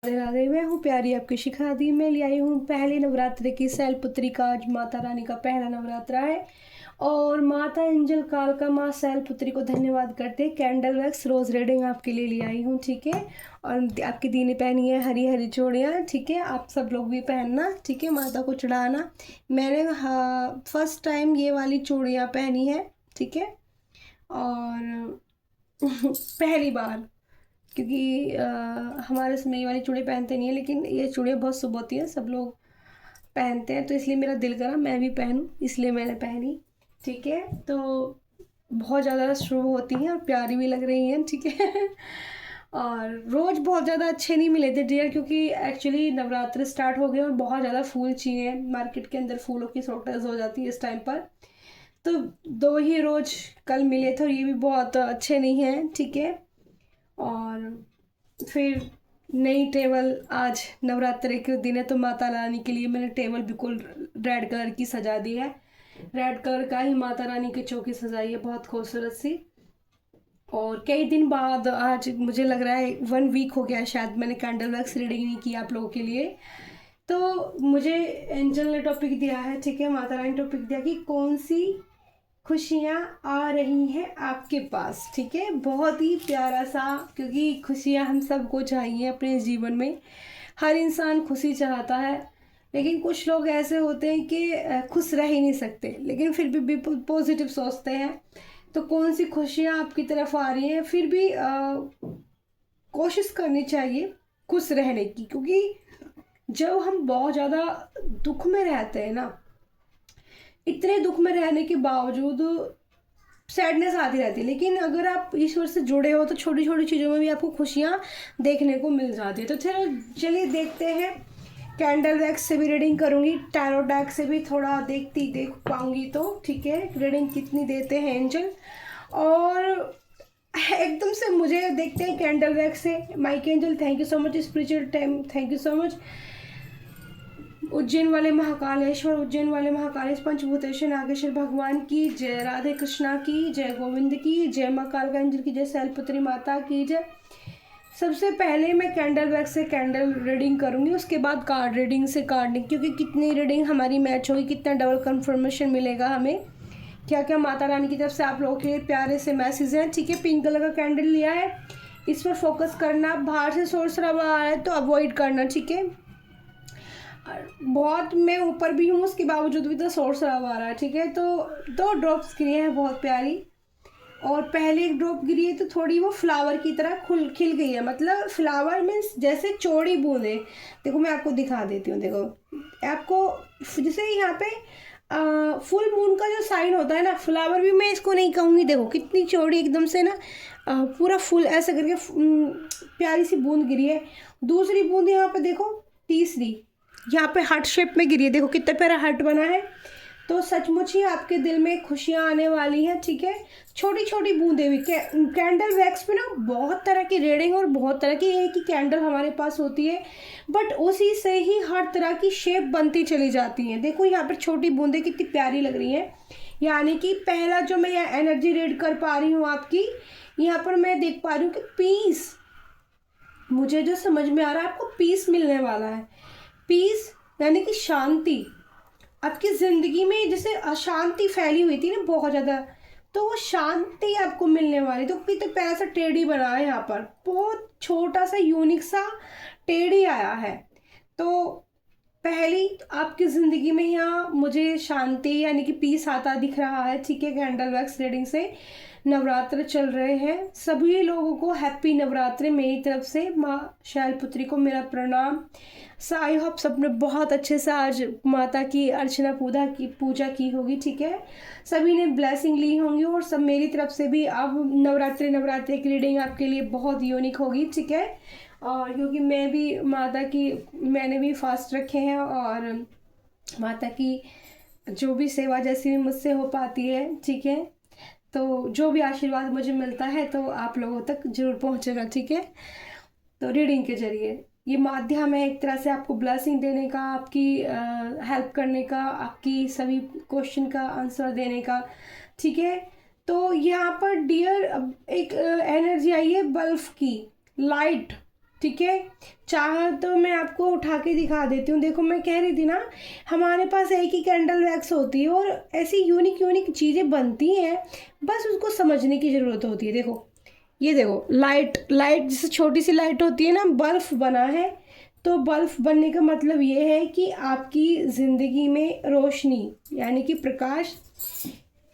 राधे राधे। मैं हूँ प्यारी आपकी शिखा दी। मैं ले आई हूँ पहले नवरात्रि की शैलपुत्री का। आज माता रानी का पहला नवरात्रा है और माता एंजल कालका माँ शैलपुत्री को धन्यवाद करते कैंडल वैक्स रोज रीडिंग आपके लिए ले आई हूँ, ठीक है। और आपकी दी ने पहनी है हरी हरी चूड़ियाँ, ठीक है। आप सब लोग भी पहनना, ठीक है, माता को चढ़ाना। मैंने फर्स्ट टाइम ये वाली चूड़ियाँ पहनी है, ठीक है। और पहली बार, क्योंकि हमारे इसमें ये वाली चूड़ियाँ पहनते नहीं है, लेकिन ये चूड़ियाँ बहुत शुभ होती हैं, सब लोग पहनते हैं, तो इसलिए मेरा दिल करा मैं भी पहनूं, इसलिए मैंने पहनी, ठीक है। तो बहुत ज़्यादा शुभ होती हैं और प्यारी भी लग रही हैं, ठीक है। और रोज़ बहुत ज़्यादा अच्छे नहीं मिले थे डियर, क्योंकि एक्चुअली नवरात्र स्टार्ट हो गए और बहुत ज़्यादा फूल चाहिए। मार्केट के अंदर फूलों की शॉर्टेज हो जाती है इस टाइम पर, तो दो ही रोज़ कल मिले थे और ये भी बहुत अच्छे नहीं हैं, ठीक है। और फिर नई टेबल, आज नवरात्रि के दिन है तो माता रानी के लिए मैंने टेबल बिल्कुल रेड कलर की सजा दी है। रेड कलर का ही माता रानी की चौकी सजाई है, बहुत खूबसूरत सी। और कई दिन बाद आज मुझे लग रहा है 1 वीक हो गया शायद मैंने कैंडल वैक्स रीडिंग नहीं किया आप लोगों के लिए। तो मुझे एंजल ने टॉपिक दिया है, ठीक है, माता रानी टॉपिक दिया कि कौन सी खुशियाँ आ रही हैं आपके पास, ठीक है। बहुत ही प्यारा सा, क्योंकि खुशियाँ हम सबको चाहिए अपने जीवन में। हर इंसान खुशी चाहता है, लेकिन कुछ लोग ऐसे होते हैं कि खुश रह ही नहीं सकते, लेकिन फिर भी पॉजिटिव सोचते हैं। तो कौन सी खुशियाँ आपकी तरफ आ रही हैं, फिर भी कोशिश करनी चाहिए खुश रहने की, क्योंकि जब हम बहुत ज़्यादा दुख में रहते हैं ना, इतने दुख में रहने के बावजूद सैडनेस आती रहती है, लेकिन अगर आप ईश्वर से जुड़े हो तो छोटी छोटी चीज़ों में भी आपको खुशियाँ देखने को मिल जाती है। तो चलिए देखते हैं। कैंडल वैक्स से भी रीडिंग करूँगी, टैरो डेक से भी थोड़ा देख पाऊँगी तो, ठीक है, रीडिंग कितनी देते हैं एंजल। और एकदम से मुझे देखते हैं कैंडल वैक्स से। Mike angel, thank you so much. Spiritual time, thank you so much. Ujjain वाले महाकालेश्वर, उज्जैन वाले महाकालेश्वर पंचभूतेश्वर नागेश्वर भगवान की जय। राधे कृष्णा की जय, गोविंद की जय, माँ कालकांजल की जय, शैलपुत्री माता की जय। सबसे पहले मैं कैंडल वैक्स से कैंडल रीडिंग करूंगी, उसके बाद कार्ड रीडिंग से कार्ड, क्योंकि कितनी रीडिंग हमारी मैच होगी, कितना डबल कंफर्मेशन मिलेगा हमें, क्या क्या माता रानी की तरफ से आप लोगों के प्यारे से मैसेज हैं, ठीक है। पिंक कलर का कैंडल लिया है, इस पर फोकस करना। बाहर से सोर्स रहा आ रहा है तो अवॉइड करना, ठीक है। बहुत मैं ऊपर भी हूँ, उसके बावजूद भी तो सोर्स आ रहा है, ठीक है। तो 2 ड्रॉप्स गिरी हैं बहुत प्यारी, और पहले एक ड्रॉप गिरी है तो थोड़ी वो फ्लावर की तरह खिल गई है। मतलब फ्लावर मीन्स जैसे चौड़ी बूंदे। देखो मैं आपको दिखा देती हूँ, देखो आपको जैसे यहाँ पे फुल मून का जो साइन होता है ना, फ्लावर भी मैं इसको नहीं कहूँगी। देखो कितनी चौड़ी एकदम से ना, पूरा फुल ऐसे करके प्यारी सी बूंद गिरी है। दूसरी बूंद यहाँ पे देखो, तीसरी यहाँ पे हार्ट शेप में गिरी है, देखो कितना प्यारा हार्ट बना है। तो सचमुच ही आपके दिल में खुशियाँ आने वाली हैं, ठीक है। छोटी छोटी बूंदें भी कैंडल वैक्स में ना बहुत तरह की रीडिंग और बहुत तरह की एक ही कैंडल हमारे पास होती है, बट उसी से ही हर तरह की शेप बनती चली जाती हैं। देखो यहाँ पर छोटी बूंदें कितनी प्यारी लग रही हैं। यानी कि पहला जो मैं यहाँ एनर्जी रीड कर पा रही हूँ आपकी, यहाँ पर मैं देख पा रही हूँ कि पीस, मुझे जो समझ में आ रहा है आपको पीस मिलने वाला है। पीस यानी कि शांति। आपकी ज़िंदगी में जैसे अशांति फैली हुई थी ना बहुत ज़्यादा, तो वो शांति आपको मिलने वाली। तो कितना प्यारा सा टेढ़ी बना है, यहाँ पर बहुत छोटा सा यूनिक सा टेढ़ी आया है। तो पहली आपकी ज़िंदगी में यहाँ मुझे शांति यानी कि पीस आता दिख रहा है, ठीक है। कैंडल वैक्स रीडिंग से नवरात्र चल रहे हैं, सभी लोगों को हैप्पी नवरात्रि मेरी तरफ से। माँ शैलपुत्री को मेरा प्रणाम। आई होप सबने बहुत अच्छे से आज माता की अर्चना पूजा की होगी, ठीक है। सभी ने ब्लेसिंग ली होंगी और सब मेरी तरफ से भी। अब नवरात्रि की रीडिंग आपके लिए बहुत यूनिक होगी, ठीक है। और क्योंकि मैं भी मैंने भी फास्ट रखे हैं, और माता की जो भी सेवा जैसी भी मुझसे हो पाती है, ठीक है, तो जो भी आशीर्वाद मुझे मिलता है तो आप लोगों तक जरूर पहुंचेगा, ठीक है। तो रीडिंग के जरिए ये माध्यम है एक तरह से आपको ब्लेसिंग देने का, आपकी हेल्प करने का, आपकी सभी क्वेश्चन का आंसर देने का, ठीक है। तो यहाँ पर डियर एक एनर्जी आई है बल्ब की, लाइट ठीक है। चाह तो मैं आपको उठा के दिखा देती हूँ। देखो मैं कह रही थी ना, हमारे पास एक ही कैंडल वैक्स होती है और ऐसी यूनिक यूनिक चीज़ें बनती हैं, बस उसको समझने की ज़रूरत होती है। देखो ये देखो, लाइट जैसे छोटी सी लाइट होती है ना, बल्ब बना है। तो बल्ब बनने का मतलब ये है कि आपकी ज़िंदगी में रोशनी यानी कि प्रकाश,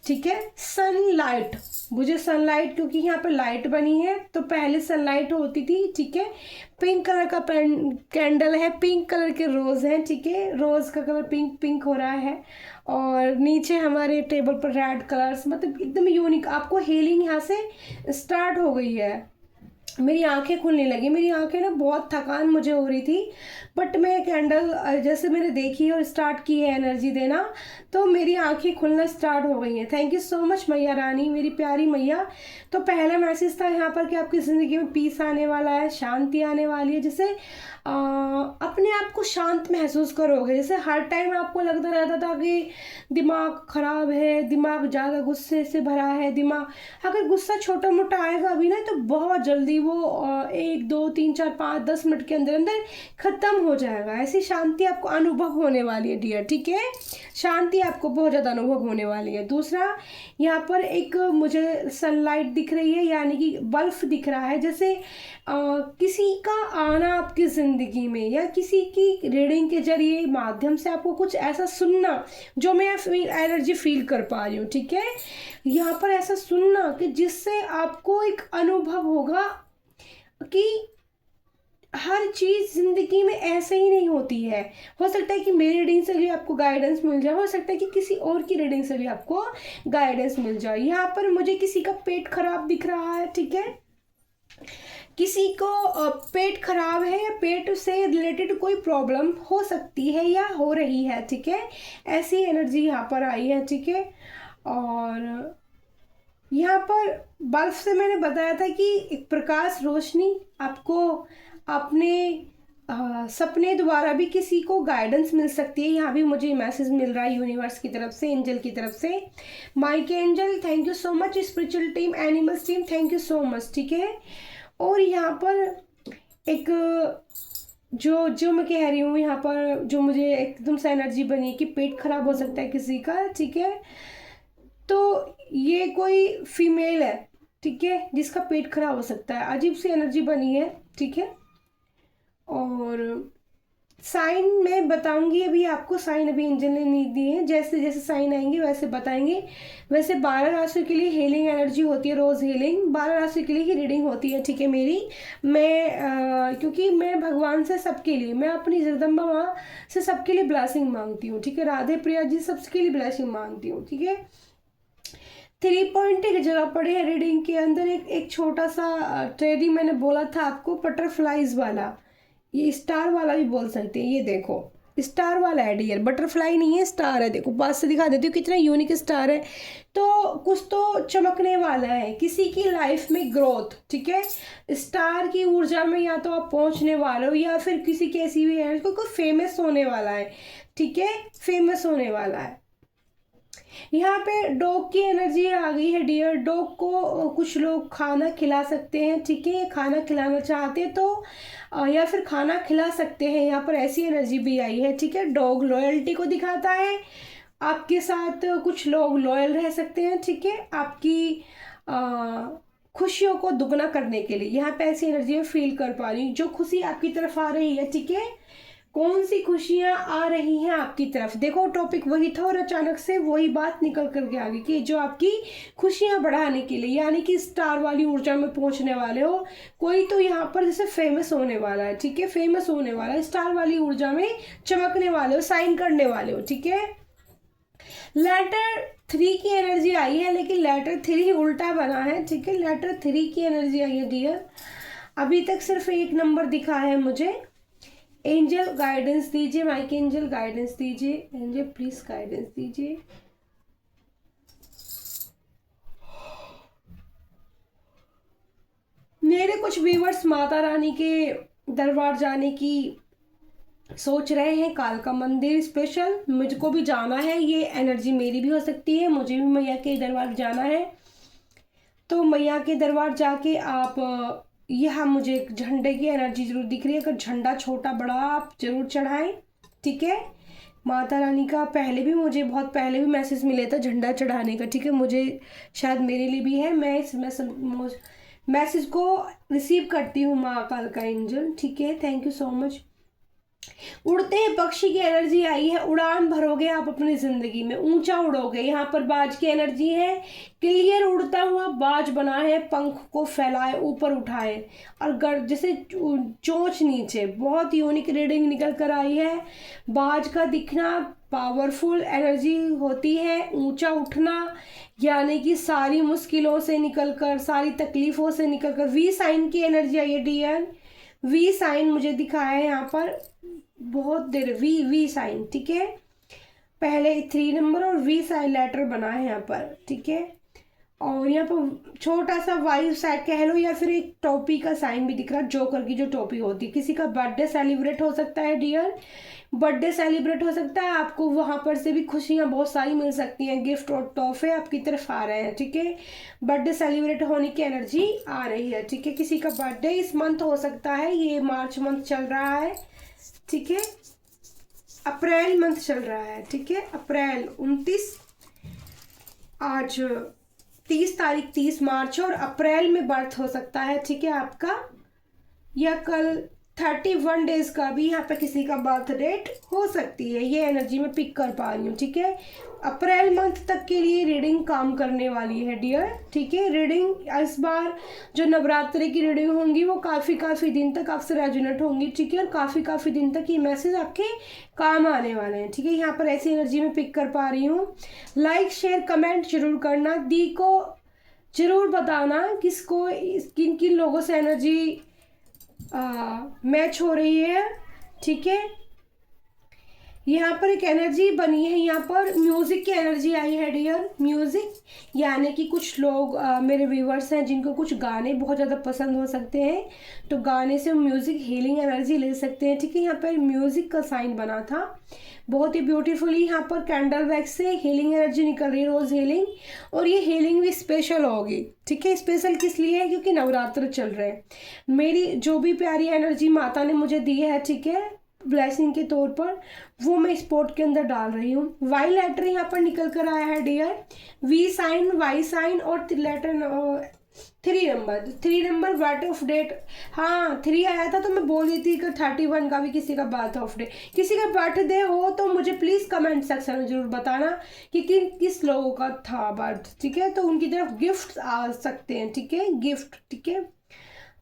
ठीक है। सनलाइट, मुझे सनलाइट, क्योंकि यहाँ पर लाइट बनी है तो पहले सनलाइट होती थी, ठीक है। पिंक कलर का कैंडल है, पिंक कलर के रोज़ हैं, ठीक है। रोज़ का कलर पिंक पिंक हो रहा है और नीचे हमारे टेबल पर रेड कलर्स, मतलब एकदम यूनिक। आपको हीलिंग यहाँ से स्टार्ट हो गई है। मेरी आंखें खुलने लगी, मेरी आंखें ना बहुत थकान मुझे हो रही थी, बट मैं कैंडल जैसे मैंने देखी और स्टार्ट की है एनर्जी देना, तो मेरी आंखें खुलना स्टार्ट हो गई हैं। थैंक यू सो मच मैया रानी, मेरी प्यारी मैया। तो पहला मैसेज था यहाँ पर कि आपकी ज़िंदगी में पीस आने वाला है, शांति आने वाली है। जैसे अपने आप को शांत महसूस करोगे। जैसे हर टाइम आपको लगता रहता था कि दिमाग खराब है, दिमाग ज़्यादा गुस्से से भरा है, दिमाग, अगर गुस्सा छोटा मोटा आएगा अभी ना तो बहुत जल्दी वो 1 2 3 4 5 10 मिनट के अंदर अंदर ख़त्म हो जाएगा। ऐसी शांति आपको अनुभव होने वाली है डियर, ठीक है। शांति आपको बहुत ज़्यादा अनुभव होने वाली है। दूसरा, यहाँ पर एक मुझे सनलाइट दिख रही है, यानी कि बल्ब दिख रहा है। जैसे किसी का आना आपकी ज़िंदगी में या किसी की रीडिंग के जरिए माध्यम से आपको कुछ ऐसा सुनना, जो मैं एनर्जी फील कर पा रही हूँ, ठीक है। यहाँ पर ऐसा सुनना कि जिससे आपको एक अनुभव होगा कि हर चीज़ ज़िंदगी में ऐसे ही नहीं होती है। हो सकता है कि मेरी रीडिंग से भी आपको गाइडेंस मिल जाए, हो सकता है कि किसी और की रीडिंग से भी आपको गाइडेंस मिल जाए। यहाँ पर मुझे किसी का पेट खराब दिख रहा है, ठीक है। किसी को पेट खराब है या पेट से रिलेटेड कोई प्रॉब्लम हो सकती है या हो रही है, ठीक है। ऐसी एनर्जी यहाँ पर आई है, ठीक है। और यहाँ पर बल्ब से मैंने बताया था कि एक प्रकाश रोशनी आपको अपने सपने द्वारा भी किसी को गाइडेंस मिल सकती है। यहाँ भी मुझे मैसेज मिल रहा है यूनिवर्स की तरफ से, एंजल की तरफ से। Mike angel thank you so much, spiritual team, animals team thank you so much, ठीक है। और यहाँ पर एक जो मैं कह रही हूँ, यहाँ पर जो मुझे एकदम से एनर्जी बनी कि पेट खराब हो सकता है किसी का, ठीक है। तो ये कोई फीमेल है, ठीक है, जिसका पेट खराब हो सकता है। अजीब सी एनर्जी बनी है, ठीक है। और साइन मैं बताऊंगी अभी आपको, साइन अभी एंजल ने नहीं दिए हैं, जैसे जैसे साइन आएंगे वैसे बताएंगे। वैसे 12 राशियों के लिए हीलिंग एनर्जी होती है, रोज़ हीलिंग 12 राशियों के लिए ही रीडिंग होती है, ठीक है मेरी। मैं क्योंकि मैं भगवान से सबके लिए, मैं अपनी जगदम्बा माँ से सबके लिए ब्लेसिंग मांगती हूँ, ठीक है। राधे प्रिया जी सबके लिए ब्लेसिंग मांगती हूँ, ठीक है। 3 पॉइंट एक जगह पड़े हैं रीडिंग के अंदर। एक छोटा सा ट्रेडिंग मैंने बोला था आपको, बटरफ्लाइज वाला, ये स्टार वाला भी बोल सकते हैं। ये देखो स्टार वाला है डियर, बटरफ्लाई नहीं है, स्टार है। देखो पास से दिखा देती हूँ कितना यूनिक स्टार है। तो कुछ तो चमकने वाला है किसी की लाइफ में, ग्रोथ, ठीक है। स्टार की ऊर्जा में या तो आप पहुंचने वाले हो या फिर किसी की ऐसी भी है कोई फेमस होने वाला है, ठीक है, फेमस होने वाला है। यहाँ पे डॉग की एनर्जी आ गई है डियर। डॉग को कुछ लोग खाना खिला सकते हैं, ठीक है। खाना खिलाना चाहते हैं तो या फिर खाना खिला सकते हैं, यहाँ पर ऐसी एनर्जी भी आई है, ठीक है। डॉग लॉयल्टी को दिखाता है, आपके साथ कुछ लोग लॉयल रह सकते हैं, ठीक है, आपकी खुशियों को दुगना करने के लिए। यहाँ पे ऐसी एनर्जी में फील कर पा रही हूँ, जो खुशी आपकी तरफ आ रही है, ठीक है। कौन सी खुशियां आ रही हैं आपकी तरफ, देखो टॉपिक वही था और अचानक से वही बात निकल करके आ गई कि जो आपकी खुशियां बढ़ाने के लिए, यानी कि स्टार वाली ऊर्जा में पहुंचने वाले हो। कोई तो यहाँ पर जैसे फेमस होने वाला है, ठीक है, फेमस होने वाला है, स्टार वाली ऊर्जा में चमकने वाले हो, साइन करने वाले हो, ठीक है। लेटर 3 की एनर्जी आई है, लेकिन लेटर 3 उल्टा बना है, ठीक है। लेटर 3 की एनर्जी आई है डियर। अभी तक सिर्फ एक नंबर दिखा है मुझे। एंजल गाइडेंस दीजिए, माइक एंजल गाइडेंस दीजिए, एंजल प्लीज गाइडेंस दीजिए। मेरे कुछ व्यूवर्स माता रानी के दरबार जाने की सोच रहे हैं, कालका मंदिर स्पेशल, मुझको भी जाना है। ये एनर्जी मेरी भी हो सकती है, मुझे भी मैया के दरबार जाना है। तो मैया के दरबार जाके आप यहाँ मुझे एक झंडे की एनर्जी जरूर दिख रही है। अगर झंडा छोटा बड़ा आप जरूर चढ़ाएं, ठीक है। माता रानी का पहले भी, मुझे बहुत पहले भी मैसेज मिले था झंडा चढ़ाने का, ठीक है। मुझे शायद मेरे लिए भी है, मैं इस मैसेज को रिसीव करती हूँ माँ काल का एंजल, ठीक है। Thank you so much. उड़ते पक्षी की एनर्जी आई है, उड़ान भरोगे आप अपनी जिंदगी में, ऊंचा उड़ोगे। यहाँ पर बाज की एनर्जी है, क्लियर उड़ता हुआ बाज बना है, पंख को फैलाए ऊपर उठाए और जैसे चोंच नीचे। बहुत यूनिक रीडिंग निकल कर आई है। बाज का दिखना पावरफुल एनर्जी होती है। ऊंचा उठना यानी कि सारी मुश्किलों से निकलकर, सारी तकलीफों से निकलकर। वी साइन की एनर्जी आई है डियर। वी साइन मुझे दिखाया है यहाँ पर बहुत देर, वी साइन, ठीक है। पहले 3 नंबर और वी साइन लेटर बना है यहाँ पर, ठीक है। और यहाँ पर छोटा सा वाइव साइड कह लो या फिर एक टोपी का साइन भी दिख रहा है, जोकर की जो टोपी होती है। किसी का बर्थडे सेलिब्रेट हो सकता है डियर, बर्थडे सेलिब्रेट हो सकता है। आपको वहाँ पर से भी खुशियाँ बहुत सारी मिल सकती हैं, गिफ्ट और तोहफे आपकी तरफ आ रहे हैं, ठीक है। बर्थडे सेलिब्रेट होने की एनर्जी आ रही है, ठीक है। किसी का बर्थडे इस मंथ हो सकता है, ये मार्च मंथ चल रहा है, ठीक है। अप्रैल मंथ चल रहा है, ठीक है। अप्रैल 29, आज 30 तारीख, 30 मार्च, और अप्रैल में बर्थ हो सकता है, ठीक है आपका। या कल 31 डेज का भी यहाँ पे किसी का बर्थ डेट हो सकती है, ये एनर्जी में पिक कर पा रही हूँ, ठीक है। अप्रैल मंथ तक के लिए रीडिंग काम करने वाली है डियर, ठीक है। रीडिंग इस बार जो नवरात्रि की रीडिंग होंगी वो काफ़ी दिन तक आपसे रेजोनेट होंगी, ठीक है। और काफ़ी दिन तक ये मैसेज आपके काम आने वाले हैं, ठीक है। यहाँ पर ऐसी एनर्जी में पिक कर पा रही हूँ। लाइक शेयर कमेंट जरूर करना, दी को जरूर बताना किसको, किन किन लोगों से एनर्जी मैच हो रही है, ठीक है। यहाँ पर एक एनर्जी बनी है, यहाँ पर म्यूज़िक की एनर्जी आई है डियर। म्यूज़िक यानी कि कुछ लोग मेरे व्यूवर्स हैं जिनको कुछ गाने बहुत ज़्यादा पसंद हो सकते हैं, तो गाने से म्यूज़िक हीलिंग एनर्जी ले सकते हैं, ठीक है। यहाँ पर म्यूज़िक का साइन बना था, बहुत ही ब्यूटीफुली यहाँ पर कैंडल वैक्स से हीलिंग एनर्जी निकल रही है, रोज़ हीलिंग। और ये हीलिंग भी स्पेशल होगी, ठीक है। स्पेशल किस लिए है, क्योंकि नवरात्र चल रहे हैं। मेरी जो भी प्यारी एनर्जी माता ने मुझे दी है, ठीक है, ब्लेसिंग के तौर पर, वो मैं इस पोर्ट के अंदर डाल रही हूँ। वाई लेटर यहाँ पर निकल कर आया है dear, V sign, Y sign और letter 3 number birth of date. हाँ 3 आया था तो मैं बोल रही थी कि 31 का भी किसी का बर्थ ऑफ डे, किसी का बर्थडे हो तो मुझे प्लीज़ कमेंट सेक्शन में जरूर बताना कि किस लोगों का था बर्थ, ठीक है। तो उनकी तरफ गिफ्ट आ सकते हैं, ठीक है, गिफ्ट, ठीक है।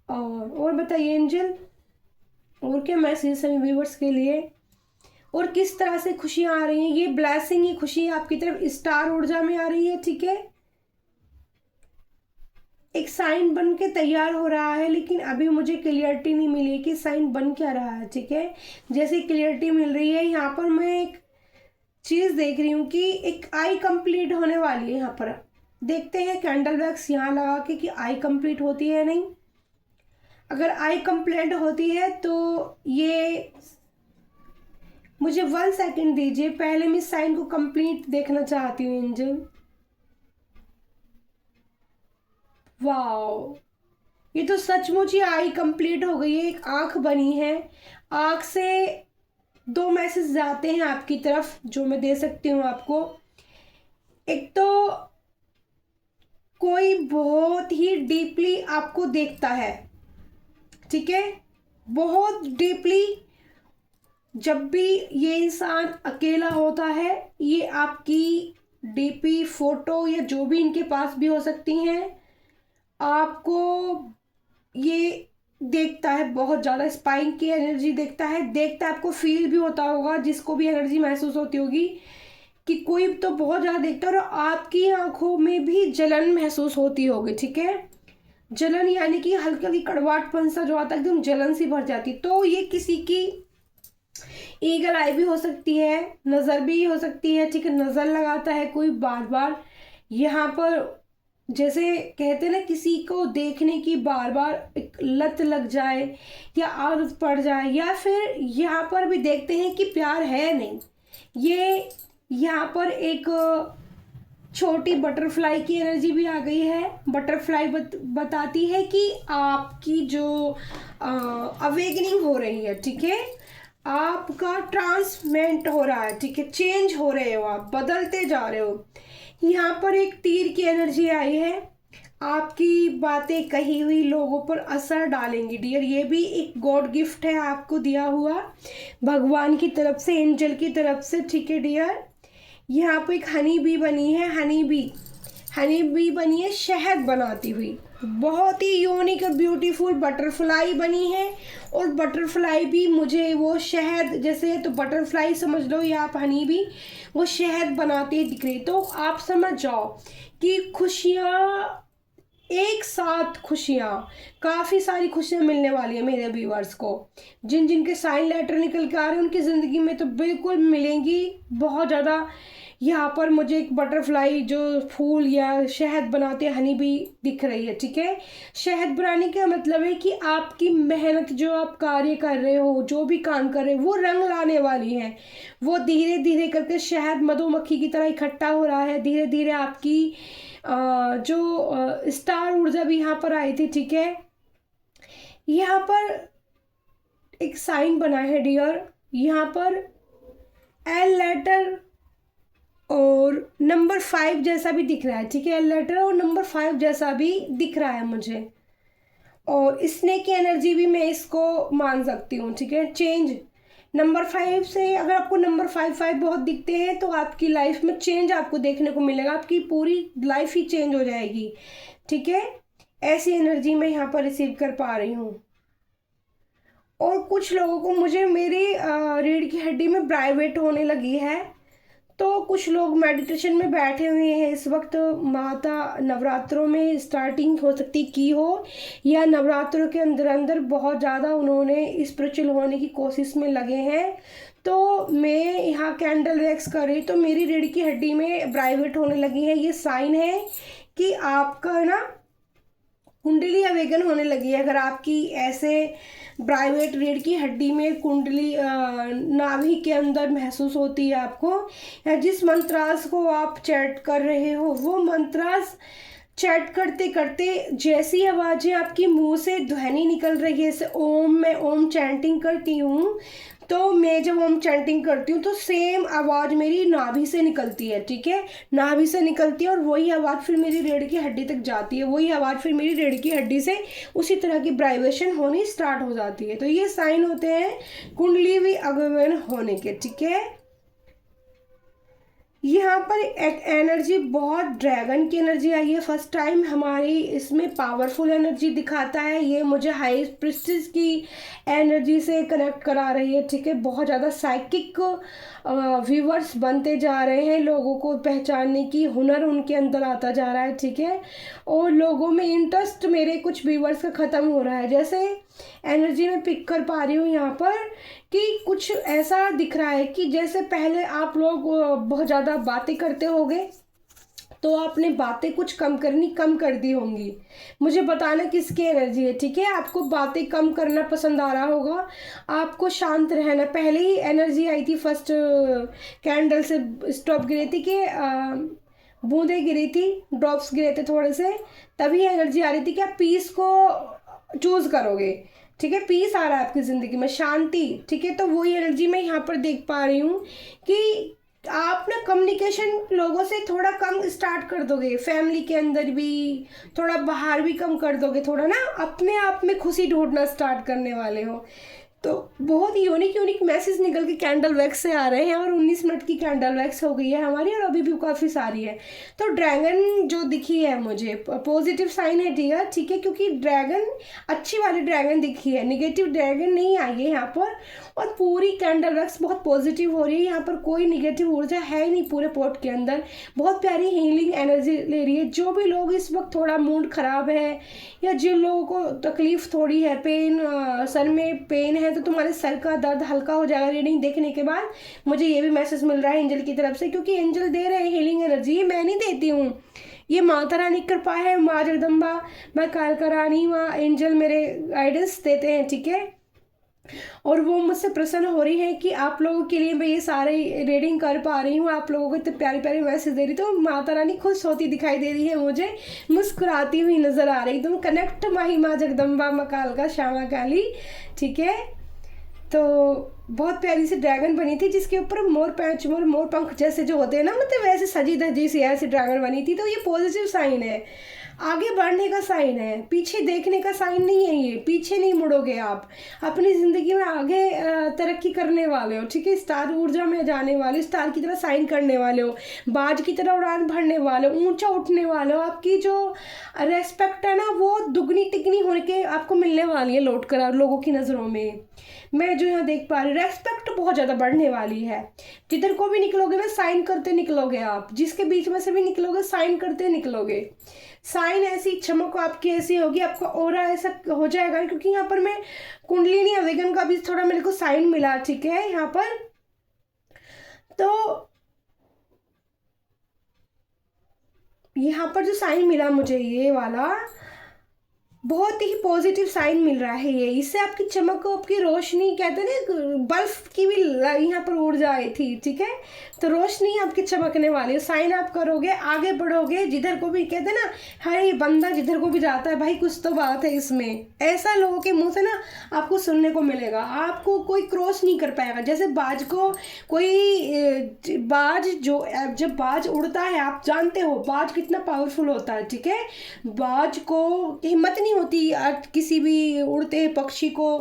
और बताइए एंजल, और क्या मैसेज है व्यूवर्स के लिए, और किस तरह से खुशियाँ आ रही हैं। ये ब्लेसिंग, ये खुशी आपकी तरफ स्टार ऊर्जा में आ रही है, ठीक है। एक साइन बन के तैयार हो रहा है, लेकिन अभी मुझे क्लियरिटी नहीं मिली कि साइन बन क्या रहा है, ठीक है। जैसे क्लियरिटी मिल रही है यहाँ पर मैं एक चीज़ देख रही हूँ कि एक आई कंप्लीट होने वाली है। यहाँ पर देखते हैं कैंडल वैक्स यहाँ लगा के कि आई कंप्लीट होती है नहीं। अगर आई कंप्लीट होती है तो ये, मुझे 1 सेकेंड दीजिए, पहले मैं साइन को कंप्लीट देखना चाहती हूँ एंजल। वाओ, ये तो सचमुच ही आई कंप्लीट हो गई है। एक आंख बनी है, आंख से 2 मैसेज जाते हैं आपकी तरफ जो मैं दे सकती हूँ आपको। एक तो कोई बहुत ही डीपली आपको देखता है, ठीक है, बहुत डीपली। जब भी ये इंसान अकेला होता है, ये आपकी डीपी फोटो या जो भी इनके पास भी हो सकती हैं, आपको ये देखता है, बहुत ज़्यादा स्पाइक की एनर्जी देखता है, आपको फील भी होता होगा, जिसको भी एनर्जी महसूस होती होगी कि कोई तो बहुत ज़्यादा देखता है, और आपकी आंखों में भी जलन महसूस होती होगी, ठीक है। जलन यानी कि हल्की हल्की कड़वाहटपन सा जो आता है, एकदम जलन सी भर जाती। तो ये किसी की ईगल आई भी हो सकती है, नज़र भी हो सकती है, ठीक है। नज़र लगाता है कोई बार बार, यहाँ पर जैसे कहते हैं ना, किसी को देखने की बार बार एक लत लग जाए या आदत पड़ जाए, या फिर यहाँ पर भी देखते हैं कि प्यार है नहीं। ये यहाँ पर एक छोटी बटरफ्लाई की एनर्जी भी आ गई है। बटरफ्लाई बताती है कि आपकी जो अवेकनिंग हो रही है, ठीक है, आपका ट्रांसमेंट हो रहा है, ठीक है, चेंज हो रहे हो, आप बदलते जा रहे हो। यहाँ पर एक तीर की एनर्जी आई है, आपकी बातें कही हुई लोगों पर असर डालेंगी डियर। ये भी एक गॉड गिफ्ट है आपको दिया हुआ भगवान की तरफ से, एंजल की तरफ से, ठीक है डियर। यहाँ पे एक हनी बी बनी है, हनी बी बनी है शहद बनाती हुई, बहुत ही यूनिक और ब्यूटीफुल बटरफ्लाई बनी है। और बटरफ्लाई भी मुझे वो शहद जैसे, तो बटरफ्लाई समझ लो या आप हनी बी, वो शहद बनाती दिख रही। तो आप समझ जाओ कि खुशियाँ एक साथ, खुशियाँ, काफ़ी सारी खुशियाँ मिलने वाली है मेरे व्यूअर्स को। जिन जिनके साइन लेटर निकल के आ रहे हैं उनकी ज़िंदगी में तो बिल्कुल मिलेंगी बहुत ज़्यादा। यहाँ पर मुझे एक बटरफ्लाई जो फूल या शहद बनाते हैं हनी भी दिख रही है, ठीक है। शहद बनाने का मतलब है कि आपकी मेहनत, जो आप कार्य कर रहे हो, जो भी काम कर रहे हो, वो रंग लाने वाली है। वो धीरे धीरे करके शहद मधुमक्खी की तरह इकट्ठा हो रहा है। धीरे धीरे आपकी जो स्टार ऊर्जा भी यहाँ पर आई थी, ठीक है। यहाँ पर एक साइन बना है डियर, यहाँ पर एल लेटर और नंबर 5 जैसा भी दिख रहा है, ठीक है। एल लेटर और नंबर 5 जैसा भी दिख रहा है मुझे, और स्नेक की एनर्जी भी मैं इसको मान सकती हूँ, ठीक है। चेंज नंबर 5 से, अगर आपको नंबर 5 बहुत दिखते हैं तो आपकी लाइफ में चेंज आपको देखने को मिलेगा, आपकी पूरी लाइफ ही चेंज हो जाएगी, ठीक है। ऐसी एनर्जी मैं यहाँ पर रिसीव कर पा रही हूँ। और कुछ लोगों को मुझे मेरी रीढ़ की हड्डी में ब्राइवेट होने लगी है, तो कुछ लोग मेडिटेशन में बैठे हुए हैं इस वक्त। माता नवरात्रों में स्टार्टिंग हो सकती की हो, या नवरात्रों के अंदर अंदर बहुत ज़्यादा उन्होंने स्पिरिचुअल होने की कोशिश में लगे हैं। तो मैं यहाँ कैंडल वैक्स कर रही, तो मेरी रीढ़ की हड्डी में ब्राइवेट होने लगी है। ये साइन है कि आपका ना कुंडली अवेगन होने लगी है। अगर आपकी ऐसे ब्राइवेट रीढ़ की हड्डी में कुंडली नाभि के अंदर महसूस होती है आपको, या जिस मंत्रास को आप चैट कर रहे हो, वो मंत्रास चैट करते करते जैसी आवाज़ें आपकी मुंह से ध्वनि निकल रही है, जैसे ओम, मैं ओम चैंटिंग करती हूँ, तो मैं जब ओम चैंटिंग करती हूँ तो सेम आवाज़ मेरी नाभि से निकलती है, ठीक है। नाभि से निकलती है और वही आवाज़ फिर मेरी रीढ़ की हड्डी तक जाती है, वही आवाज़ फिर मेरी रीढ़ की हड्डी से उसी तरह की वाइब्रेशन होनी स्टार्ट हो जाती है। तो ये साइन होते हैं कुंडली भी अगमन होने के, ठीक है। यहाँ पर एक एनर्जी, बहुत ड्रैगन की एनर्जी आई है फर्स्ट टाइम हमारी इसमें, पावरफुल एनर्जी दिखाता है ये मुझे, हाई प्रिस्टिस की एनर्जी से कनेक्ट करा रही है, ठीक है। बहुत ज़्यादा साइकिक व्यूवर्स बनते जा रहे हैं, लोगों को पहचानने की हुनर उनके अंदर आता जा रहा है, ठीक है। और लोगों में इंटरेस्ट मेरे कुछ व्यूवर्स का ख़त्म हो रहा है, जैसे एनर्जी में पिक कर पा रही हूँ यहाँ पर कि कुछ ऐसा दिख रहा है कि जैसे पहले आप लोग बहुत ज़्यादा बातें करते होंगे, तो आपने बातें कुछ कम करनी कम कर दी होंगी। मुझे बताना किसकी एनर्जी है, ठीक है। आपको बातें कम करना पसंद आ रहा होगा, आपको शांत रहना, पहले ही एनर्जी आई थी फर्स्ट कैंडल से, स्टॉप गिरी थी कि बूंदें गिरी थी, ड्रॉप्स गिरे थे थोड़े से, तभी एनर्जी आ रही थी कि आप पीस को चूज़ करोगे, ठीक है। पीस आ रहा है आपकी ज़िंदगी में, शांति, ठीक है। तो वही एनर्जी मैं यहाँ पर देख पा रही हूँ कि आप ना कम्युनिकेशन लोगों से थोड़ा कम स्टार्ट कर दोगे, फैमिली के अंदर भी, थोड़ा बाहर भी कम कर दोगे, थोड़ा ना अपने आप में खुशी ढूंढना स्टार्ट करने वाले हो। तो बहुत यूनिक मैसेज निकल के कैंडल वैक्स से आ रहे हैं, और 19 मिनट की कैंडल वैक्स हो गई है हमारी, और अभी भी काफ़ी सारी है। तो ड्रैगन जो दिखी है मुझे पॉजिटिव साइन है डियर, ठीक है, क्योंकि ड्रैगन अच्छी वाली ड्रैगन दिखी है, निगेटिव ड्रैगन नहीं आई है यहाँ पर। और पूरी कैंडल वैक्स बहुत पॉजिटिव हो रही है, यहाँ पर कोई निगेटिव ऊर्जा है ही नहीं पूरे पॉट के अंदर, बहुत प्यारी हीलिंग एनर्जी ले रही है। जो भी लोग इस वक्त थोड़ा मूड ख़राब है, या जिन लोगों को तकलीफ़ थोड़ी है, पेन, सर में पेन है, तो तुम्हारे सर का दर्द हल्का हो जाएगा रीडिंग देखने के बाद। मुझे ये भी मैसेज मिल रहा है एंजल की तरफ से, क्योंकि एंजल दे रहे हैं हीलिंग एनर्जी, मैं नहीं देती हूँ, ये माता रानी की कृपा है, माँ जगदम्बा, मैं कालका रानी, माँ एंजल मेरे गाइडेंस देते हैं, ठीक है। और वो मुझसे प्रसन्न हो रही है कि आप लोगों के लिए मैं ये सारे रीडिंग कर पा रही हूँ, आप लोगों को इतने प्यारे प्यारे मैसेज दे रही, तो माता रानी खुश होती दिखाई दे रही है मुझे, मुस्कुराती हुई नज़र आ रही। तुम कनेक्ट माही माँ जगदम्बा माँ कालका श्यामा काली। ठीक है, तो बहुत प्यारी सी ड्रैगन बनी थी जिसके ऊपर मोर पैंच मोर पंख जैसे जो होते हैं ना, मतलब वैसे सजी धजी सी ऐसी ड्रैगन बनी थी। तो ये पॉजिटिव साइन है, आगे बढ़ने का साइन है, पीछे देखने का साइन नहीं है। ये पीछे नहीं मुड़ोगे आप, अपनी ज़िंदगी में आगे तरक्की करने वाले हो। ठीक है, स्टार ऊर्जा में जाने वाले, स्टार की तरह साइन करने वाले हो, बाज की तरह उड़ान भरने वाले हो, ऊंचा उठने वाले हो। आपकी जो रेस्पेक्ट है ना वो दुगनी तिगनी होने के आपको मिलने वाली है लौट कर लोगों की नज़रों में। मैं जो यहाँ देख पा रही हूँ रेस्पेक्ट बहुत ज़्यादा बढ़ने वाली है। जिधर को भी निकलोगे ना साइन करते निकलोगे, आप जिसके बीच में से भी निकलोगे साइन करते निकलोगे। साइन ऐसी चमक आपकी ऐसी होगी, आपका ऑरा ऐसा हो जाएगा। क्योंकि यहाँ पर मैं कुंडलिनी अवेगन का भी थोड़ा मेरे को साइन मिला। ठीक है, यहाँ पर तो यहाँ पर जो साइन मिला मुझे ये वाला बहुत ही पॉजिटिव साइन मिल रहा है। ये इससे आपकी चमक आपकी रोशनी कहते हैं ना बल्ब की भी यहाँ पर ऊर्जा आई थी। ठीक है, तो रोशनी आपकी चमकने वाली है। साइन आप करोगे आगे बढ़ोगे, जिधर को भी कहते हैं ना हर ये बंदा जिधर को भी जाता है भाई कुछ तो बात है इसमें, ऐसा लोगों के मुंह से ना आपको सुनने को मिलेगा। आपको कोई क्रॉस नहीं कर पाएगा। जैसे बाज को कोई बाज जो जब बाज उड़ता है आप जानते हो बाज कितना पावरफुल होता है। ठीक है, बाज को हिम्मत नहीं होती किसी भी उड़ते पक्षी को,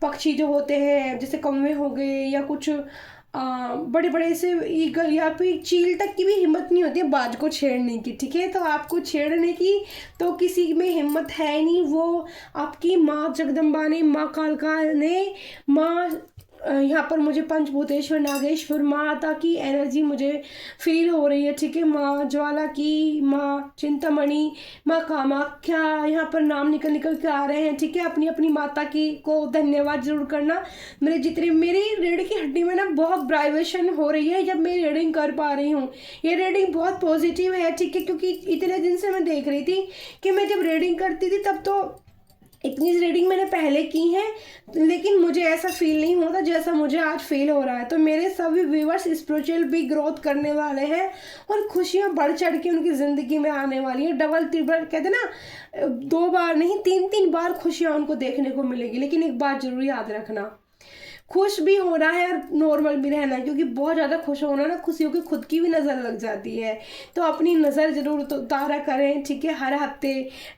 पक्षी जो होते हैं जैसे कौवे हो गए या कुछ बड़े बड़े से ईगल या फिर चील तक की भी हिम्मत नहीं होती है बाज को छेड़ने की। ठीक है, तो आपको छेड़ने की तो किसी में हिम्मत है नहीं। वो आपकी माँ जगदम्बा ने, माँ कालका ने, माँ यहाँ पर मुझे पंचभूतेश्वर नागेश्वर माता की एनर्जी मुझे फील हो रही है। ठीक है, माँ ज्वाला की, माँ चिंतामणि, माँ कामाख्या, यहाँ पर नाम निकल निकल के आ रहे हैं। ठीक है, अपनी अपनी माता की को धन्यवाद जरूर करना। मेरे जितने मेरी रीढ़ की हड्डी में ना बहुत वाइब्रेशन हो रही है जब मैं रीडिंग कर पा रही हूँ। ये रीडिंग बहुत पॉजिटिव है। ठीक है, क्योंकि इतने दिन से मैं देख रही थी कि मैं जब रीडिंग करती थी तब तो इतनी रीडिंग मैंने पहले की है लेकिन मुझे ऐसा फील नहीं होता जैसा मुझे आज फील हो रहा है। तो मेरे सभी व्यूवर्स स्पिरिचुअल भी ग्रोथ करने वाले हैं और खुशियां बढ़ चढ़ के उनकी ज़िंदगी में आने वाली है। डबल ट्रिपल कहते ना 2 बार नहीं 3-3 बार खुशियां उनको देखने को मिलेगी। लेकिन एक बात जरूर याद रखना, खुश भी होना है और नॉर्मल भी रहना है। क्योंकि बहुत ज़्यादा खुश होना ना खुशियों की खुद की भी नज़र लग जाती है। तो अपनी नज़र ज़रूर उतारा करें। ठीक है, हर हफ्ते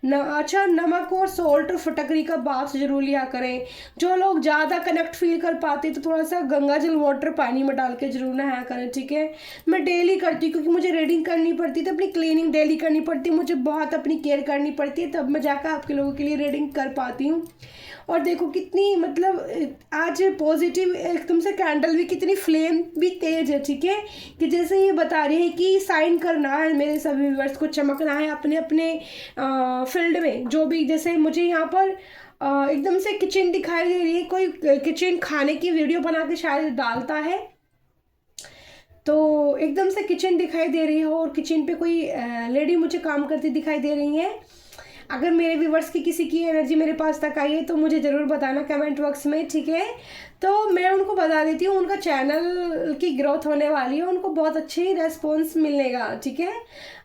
अच्छा नमक और सॉल्ट और फटकरी का बाथ जरूर लिया करें। जो लोग ज़्यादा कनेक्ट फील कर पाते तो थोड़ा सा गंगा जल वाटर पानी में डाल के जरूर नहाया करें। ठीक है, मैं डेली करती हूँ क्योंकि मुझे रीडिंग करनी पड़ती तो अपनी क्लीनिंग डेली करनी पड़ती है, मुझे बहुत अपनी केयर करनी पड़ती है, तब मैं जाकर आपके लोगों के लिए रीडिंग कर पाती हूँ। और देखो कितनी मतलब आज पॉजिटिव एकदम से कैंडल भी कितनी फ्लेम भी तेज है। ठीक है, कि जैसे ये बता रही है कि साइन करना है मेरे सभी व्यूअर्स को, चमकना है अपने अपने फील्ड में जो भी। जैसे मुझे यहाँ पर एकदम से किचन दिखाई दे रही है, कोई किचन खाने की वीडियो बना के शायद डालता है तो एकदम से किचन दिखाई दे रही है और किचन पे कोई लेडी मुझे काम करती दिखाई दे रही है। अगर मेरे व्यूवर्स की किसी की एनर्जी मेरे पास तक आई है तो मुझे ज़रूर बताना कमेंट बॉक्स में। ठीक है, तो मैं उनको बता देती हूँ उनका चैनल की ग्रोथ होने वाली है, उनको बहुत अच्छी रेस्पॉन्स मिलेगा। ठीक है,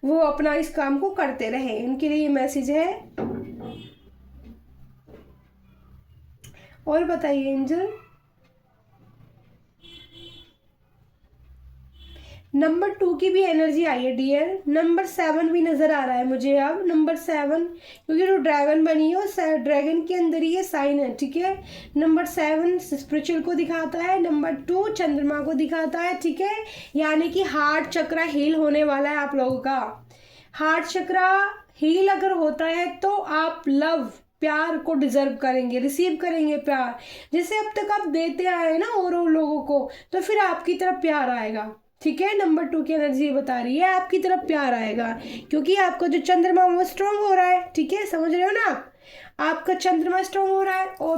वो अपना इस काम को करते रहे, उनके लिए ये मैसेज है। और बताइए एंजल। नंबर 2 की भी एनर्जी आई है डियर। नंबर 7 भी नज़र आ रहा है मुझे अब। नंबर 7 क्योंकि जो ड्रैगन बनी है वो ड्रैगन के अंदर ही ये साइन है। ठीक है, नंबर 7 स्पिरिचुअल को दिखाता है, नंबर 2 चंद्रमा को दिखाता है। ठीक है, यानी कि हार्ट चक्रा हील होने वाला है आप लोगों का। हार्ट चक्रा हील अगर होता है तो आप लव प्यार को डिजर्व करेंगे, रिसीव करेंगे प्यार। जैसे अब तक आप देते आए ना और लोगों को तो फिर आपकी तरफ प्यार आएगा। ठीक है, नंबर 2 की एनर्जी बता रही है आपकी तरफ प्यार आएगा क्योंकि आपका जो चंद्रमा वो स्ट्रांग हो रहा है। ठीक है, समझ रहे हो ना, आपका चंद्रमा स्ट्रांग हो रहा है। और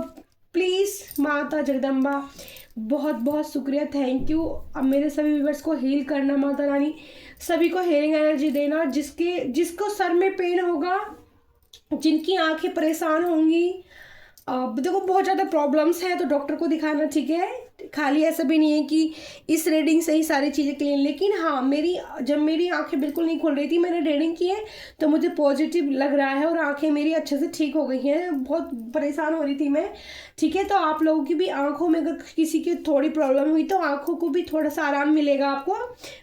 प्लीज़ माता जगदम्बा बहुत बहुत शुक्रिया, थैंक यू। अब मेरे सभी व्यूवर्स को हील करना माता रानी, सभी को हीलिंग एनर्जी देना। जिसको सर में पेन होगा, जिनकी आंखें परेशान होंगी, अब देखो बहुत ज़्यादा प्रॉब्लम्स हैं तो डॉक्टर को दिखाना, ठीक है। खाली ऐसा भी नहीं है कि इस रीडिंग से ही सारी चीज़ें क्लीन, लेकिन हाँ जब मेरी आंखें बिल्कुल नहीं खुल रही थी, मैंने रीडिंग की है तो मुझे पॉजिटिव लग रहा है और आंखें मेरी अच्छे से ठीक हो गई हैं। बहुत परेशान हो रही थी मैं, ठीक है। तो आप लोगों की भी आंखों में अगर किसी की थोड़ी प्रॉब्लम हुई तो आंखों को भी थोड़ा सा आराम मिलेगा आपको।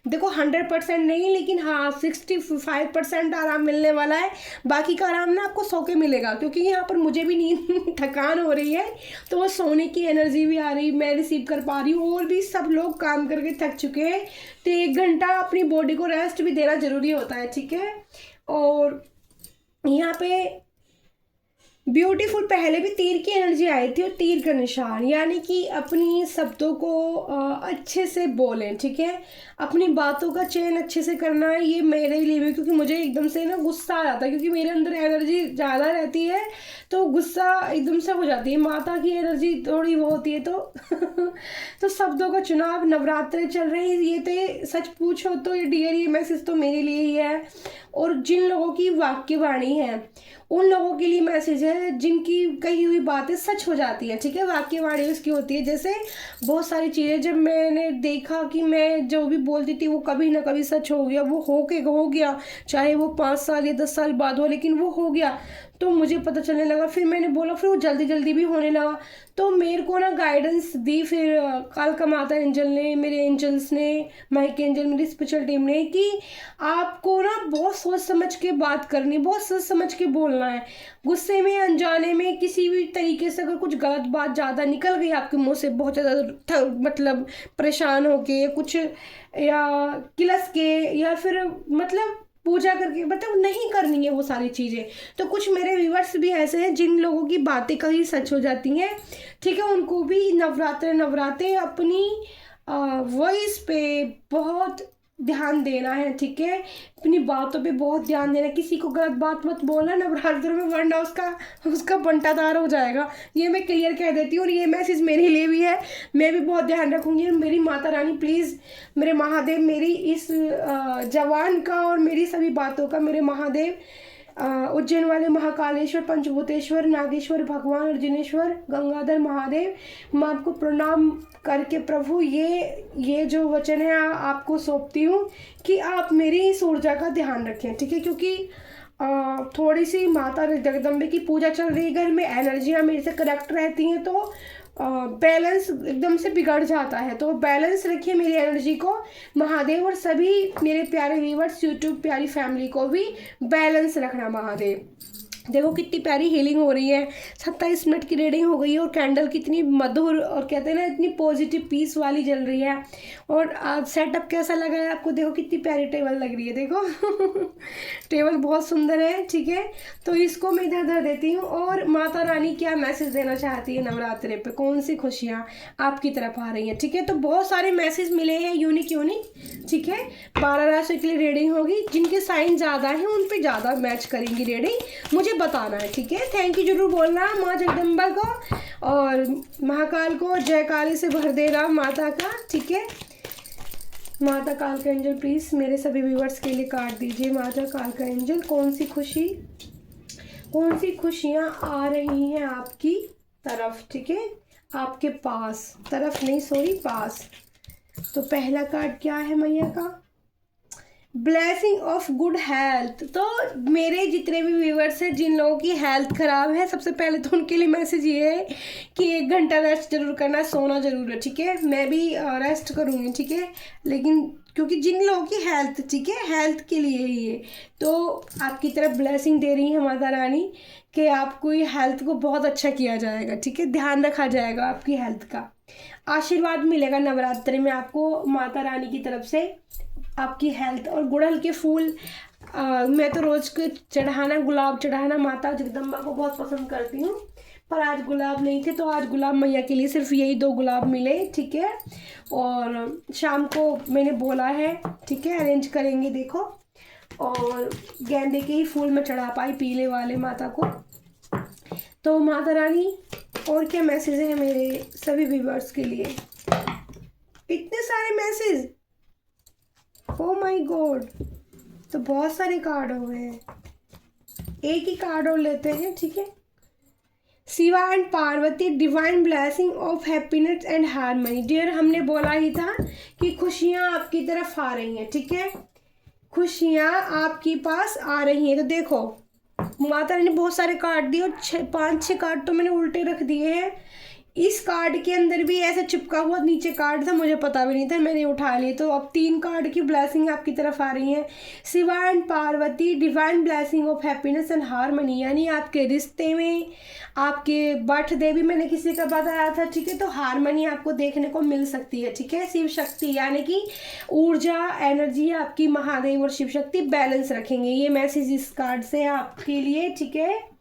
देखो 100% नहीं, लेकिन हाँ 65% आराम मिलने वाला है। बाकी का आराम ना आपको सो के मिलेगा, क्योंकि यहाँ पर मुझे भी नींद थकान हो रही है तो वो सोने की एनर्जी भी आ रही, मैं रिसीव कर पा रही हूँ। और भी सब लोग काम करके थक चुके हैं तो 1 घंटा अपनी बॉडी को रेस्ट भी देना ज़रूरी होता है, ठीक है। और यहाँ पे ब्यूटीफुल पहले भी तीर की एनर्जी आई थी और तीर का निशान, यानी कि अपनी शब्दों को अच्छे से बोलें, ठीक है। अपनी बातों का चयन अच्छे से करना है, ये मेरे लिए भी, क्योंकि मुझे एकदम से ना गुस्सा आ जाता है, क्योंकि मेरे अंदर एनर्जी ज़्यादा रहती है तो गुस्सा एकदम से हो जाती है। माता की एनर्जी थोड़ी वो होती है तो तो शब्दों का चुनाव, नवरात्रे चल रहे हैं ये तो सच पूछो तो ये डियर ये मैसेज तो मेरे लिए ही है। और जिन लोगों की वाक्यवाणी है उन लोगों के लिए मैसेज है जिनकी कही हुई बातें सच हो जाती है, ठीक है। वाक्यवाणी उसकी होती है, जैसे बहुत सारी चीज़ें जब मैंने देखा कि मैं जो भी बोलती थी वो कभी ना कभी सच हो गया, वो हो गया, चाहे वो 5 साल या 10 साल बाद हो, लेकिन वो हो गया तो मुझे पता चलने लगा। फिर मैंने बोला, फिर वो जल्दी जल्दी भी होने लगा। तो मेरे को ना गाइडेंस दी फिर कालका माता एंजल ने, मेरे एंजल्स ने, माइक एंजल, मेरी स्पिरिचुअल टीम ने, कि आपको ना बहुत सोच समझ के बात करनी, बहुत सोच समझ के बोलना है। गुस्से में, अनजाने में, किसी भी तरीके से अगर कुछ गलत बात ज़्यादा निकल गई आपके मुंह से, बहुत ज़्यादा मतलब परेशान होके कुछ, या किलस के, या फिर मतलब पूजा करके, मतलब नहीं करनी है वो सारी चीज़ें। तो कुछ मेरे व्यूवर्स भी ऐसे हैं जिन लोगों की बातें कहीं सच हो जाती हैं, ठीक है। उनको भी नवरात्रे अपनी वॉइस पे बहुत ध्यान देना है, ठीक है। अपनी बातों पे बहुत ध्यान देना है, किसी को गलत बात मत बोलना नवरात्र में, वरना उसका बंटाधार हो जाएगा। ये मैं क्लियर कह देती हूँ और ये मैसेज मेरे लिए भी है, मैं भी बहुत ध्यान रखूँगी। मेरी माता रानी प्लीज़, मेरे महादेव, मेरी इस जवान का और मेरी सभी बातों का, मेरे महादेव, उज्जैन वाले महाकालेश्वर, पंचभूतेश्वर, नागेश्वर, भगवान अर्जुनेश्वर, गंगाधर महादेव, मैं आपको प्रणाम करके प्रभु ये जो वचन है आपको सौंपती हूँ कि आप मेरी इस ऊर्जा का ध्यान रखें, ठीक है। क्योंकि थोड़ी सी माता जगदम्बे की पूजा चल रही है घर में, एनर्जियाँ मेरे से करेक्ट रहती हैं तो बैलेंस एकदम से बिगड़ जाता है। तो बैलेंस रखिए मेरी एनर्जी को महादेव, और सभी मेरे प्यारे व्यूवर्स, यूट्यूब प्यारी फैमिली को भी बैलेंस रखना महादेव। देखो कितनी प्यारी हीलिंग हो रही है, 27 मिनट की रीडिंग हो गई है और कैंडल कितनी मधुर और कहते हैं ना इतनी पॉजिटिव पीस वाली जल रही है। और सेटअप कैसा लगा है आपको, देखो कितनी प्यारी टेबल लग रही है, देखो टेबल बहुत सुंदर है, ठीक है। तो इसको मैं इधर धर देती हूँ। और माता रानी क्या मैसेज देना चाहती है नवरात्रे पे, कौन सी खुशियाँ आपकी तरफ आ रही हैं, ठीक है। तो बहुत सारे मैसेज मिले हैं यूनिक, ठीक है। 12 राशि के लिए रीडिंग होगी, जिनके साइन ज़्यादा हैं उन पे ज़्यादा मैच करेंगी रीडिंग, मुझे बताना है, ठीक है। थैंक यू जरूर बोलना माँ जगदम्बा को और महाकाल को, जय काली से भर देना माता का, ठीक है। माता काल का एंजल प्लीज मेरे सभी व्यूवर्स के लिए काट दीजिए। माता काल का एंजल, कौन सी खुशियाँ आ रही हैं आपकी तरफ, ठीक है, आपके पास, तरफ नहीं सॉरी पास। तो पहला कार्ड क्या है मैया का, ब्लेसिंग ऑफ गुड हेल्थ। तो मेरे जितने भी व्यूवर्स हैं जिन लोगों की हेल्थ ख़राब है, सबसे पहले तो उनके लिए मैसेज ये है कि 1 घंटा रेस्ट जरूर करना, सोना जरूर है, ठीक है। मैं भी रेस्ट करूँगी, ठीक है। लेकिन क्योंकि जिन लोगों की हेल्थ, ठीक है, हेल्थ के लिए ही है, तो आपकी तरफ ब्लेसिंग दे रही है माता रानी कि आपको ये हेल्थ को बहुत अच्छा किया जाएगा, ठीक है, ध्यान रखा जाएगा आपकी हेल्थ का। आशीर्वाद मिलेगा नवरात्रि में आपको माता रानी की तरफ से, आपकी हेल्थ। और गुड़हल के फूल मैं तो रोज़ के चढ़ाना, गुलाब चढ़ाना माता जगदम्बा को बहुत पसंद करती हूँ, पर आज गुलाब नहीं थे तो आज गुलाब मैया के लिए सिर्फ यही 2 गुलाब मिले, ठीक है। और शाम को मैंने बोला है, ठीक है, अरेंज करेंगे, देखो। और गेंदे के ही फूल मैं चढ़ा पाई, पीले वाले माता को। तो माता रानी और क्या मैसेज है मेरे सभी व्यूवर्स के लिए, इतने सारे मैसेज, ओ माय गॉड। तो बहुत सारे कार्ड हो गए हैं, एक ही कार्ड और लेते हैं, ठीक है। Shiva and Parvati divine blessing of happiness and harmony. Dear, हमने बोला ही था कि खुशियाँ आपकी तरफ आ रही हैं, ठीक है, खुशियाँ आपके पास आ रही हैं। तो देखो माता रानी ने बहुत सारे कार्ड दिए और 5-6 कार्ड तो मैंने उल्टे रख दिए हैं। इस कार्ड के अंदर भी ऐसे चिपका हुआ नीचे कार्ड था, मुझे पता भी नहीं था, मैंने उठा लिए। तो अब 3 कार्ड की ब्लेसिंग आपकी तरफ आ रही है। Shiva and Parvati divine blessing of happiness and harmony, यानी आपके रिश्ते में, आपके बर्थडे भी मैंने किसी का बताया था, ठीक है, तो हारमनी आपको देखने को मिल सकती है, ठीक है। शिव शक्ति यानी कि ऊर्जा, एनर्जी आपकी, महादेव और शिव शक्ति बैलेंस रखेंगे। ये मैसेज इस कार्ड से है आपके लिए, ठीक है।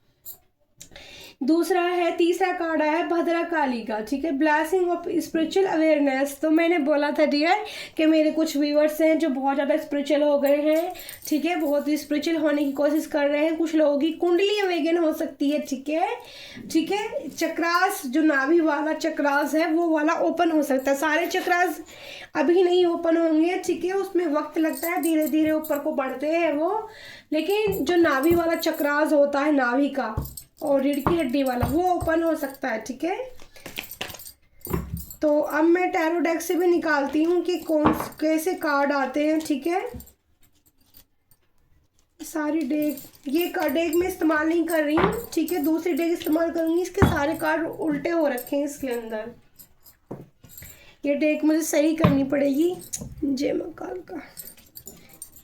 दूसरा है, तीसरा कार्ड आया है भद्रा काली का, ठीक है, ब्लेसिंग ऑफ स्पिरिचुअल अवेयरनेस। तो मैंने बोला था डियर कि मेरे कुछ व्यूअर्स हैं जो बहुत ज़्यादा स्पिरिचुअल हो गए हैं, ठीक है, बहुत स्पिरिचुअल होने की कोशिश कर रहे हैं। कुछ लोगों की कुंडली अवेगन हो सकती है, ठीक है, ठीक है। चक्रास, जो नाभि वाला चक्रास है वो वाला ओपन हो सकता है। सारे चक्रास अभी नहीं ओपन होंगे, ठीक है, उसमें वक्त लगता है, धीरे धीरे ऊपर को बढ़ते हैं वो। लेकिन जो नाभि वाला चक्रास होता है, नाभि का और रीढ़ की हड्डी वाला, वो ओपन हो सकता है, ठीक है। तो अब मैं टैरो डेक से भी निकालती हूँ कि कौन कैसे कार्ड आते हैं, ठीक है। सारी डेक, ये डेक में इस्तेमाल नहीं कर रही हूँ, ठीक है, दूसरी डेक इस्तेमाल करूँगी। इसके सारे कार्ड उल्टे हो रखे हैं इसके अंदर, ये डेक मुझे सही करनी पड़ेगी। जय मां काल का।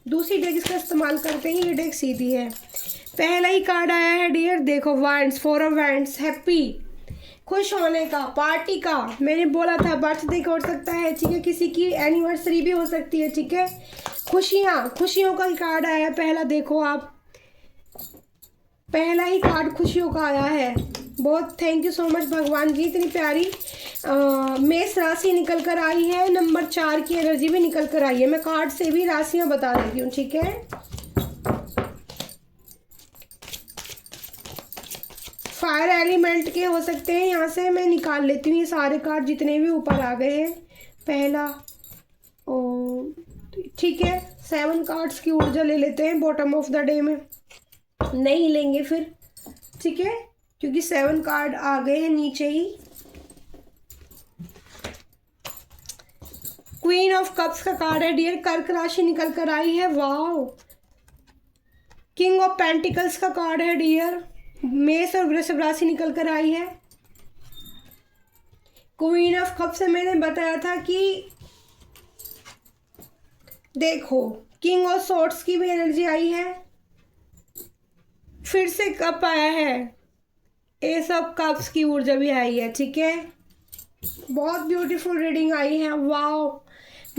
दूसरी डेक इसका इस्तेमाल करते हैं, ये डेक सीधी है। पहला ही कार्ड आया है डियर, देखो, वांड्स, 4 ऑफ वांड्स, हैप्पी, खुश होने का, पार्टी का। मैंने बोला था बर्थडे का हो सकता है, ठीक है, किसी की एनिवर्सरी भी हो सकती है, ठीक है। खुशियाँ, खुशियों का कार्ड आया है पहला, देखो आप, पहला ही कार्ड खुशियों का आया है। बहुत थैंक यू सो मच भगवान जी, इतनी प्यारी मेष राशि निकल कर आई है, नंबर 4 की एनर्जी भी निकल कर आई है। मैं कार्ड से भी राशियाँ बता देती हूँ, ठीक है। फायर एलिमेंट के हो सकते हैं, यहाँ से मैं निकाल लेती हूँ ये सारे कार्ड जितने भी ऊपर आ गए हैं। पहला, ओ ठीक है, 7 कार्ड्स की ऊर्जा ले लेते हैं बॉटम ऑफ द डे में, नहीं लेंगे फिर, ठीक है, क्योंकि 7 कार्ड आ गए हैं नीचे ही। क्वीन ऑफ कप्स का कार्ड है डियर, कर्क राशि निकल कर आई है, वाओ। किंग ऑफ पेंटिकल्स का कार्ड है डियर, मेष और वृषभ राशि निकल कर आई है। क्वीन ऑफ कप से मैंने बताया था कि देखो, किंग ऑफ सॉर्ड्स की भी एनर्जी आई है, फिर से कप आया है, एस ऑफ कप्स की ऊर्जा भी आई है, ठीक है। बहुत ब्यूटीफुल रीडिंग आई है, वाओ।